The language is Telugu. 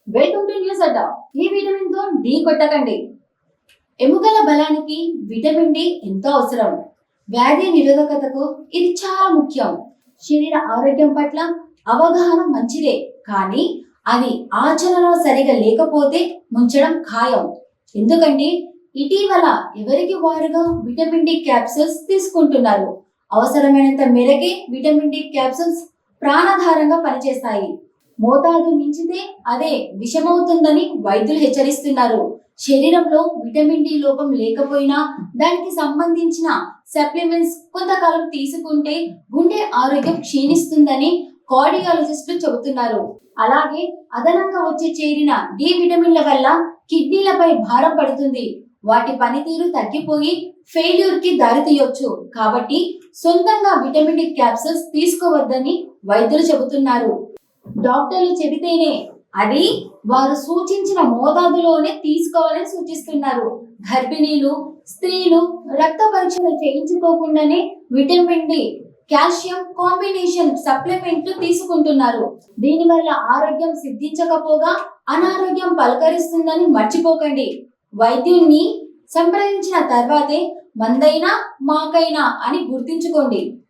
వెల్కమ్ టు న్యూస్ అడ్డా. ఈ విటమిన్ తో డి కొట్టకండి. ఎముకల బలానికి విటమిన్ డి ఎంతో అవసరం. వ్యాధి నిరోధకతకు ఇది చాలా ముఖ్యం. శరీర ఆరోగ్యం పట్ల అవగాహన మంచిదే, కానీ అది ఆచరణలో సరిగా లేకపోతే ముంచడం ఖాయం. ఎందుకంటే ఇటీవల ఎవరికి వారుగా విటమిన్ డి క్యాప్సూల్స్ తీసుకుంటున్నారు. అవసరమైనంత మేరకే విటమిన్ డి క్యాప్సూల్స్ ప్రాణాధారంగా పనిచేస్తాయి. మోతాదు మించితే అదే విషమవుతుందని వైద్యులు హెచ్చరిస్తున్నారు. శరీరంలో విటమిన్ డి లోపం లేకపోయినా దానికి సంబంధించిన సప్లిమెంట్స్ కొంతకాలం తీసుకుంటే గుండె ఆరోగ్యం క్షీణిస్తుందని కార్డియాలజిస్టులు చెబుతున్నారు. అలాగే అదనంగా వచ్చే చేరిన డి విటమిన్ల వల్ల కిడ్నీలపై భారం పడుతుంది. వాటి పనితీరు తగ్గిపోయి ఫెయిల్యూర్ కి దారితీయొచ్చు. కాబట్టి సొంతంగా విటమిన్ డి క్యాప్సూల్స్ తీసుకోవద్దని వైద్యులు చెబుతున్నారు. డాక్టర్లు చెబితేనే అది వారు సూచించిన మోతాదులోనే తీసుకోవాలని సూచిస్తున్నారు. గర్భిణీలు, స్త్రీలు రక్త పరీక్షలు చేయించుకోకుండానే విటమిన్ డి, కాల్షియం కాంబినేషన్ సప్లిమెంట్లు తీసుకుంటున్నారు. దీనివల్ల ఆరోగ్యం సిద్ధించకపోగా అనారోగ్యం పలకరిస్తుందని మర్చిపోకండి. వైద్యుణ్ణి సంప్రదించిన తర్వాతే మందైనా మాకైనా అని గుర్తించుకోండి.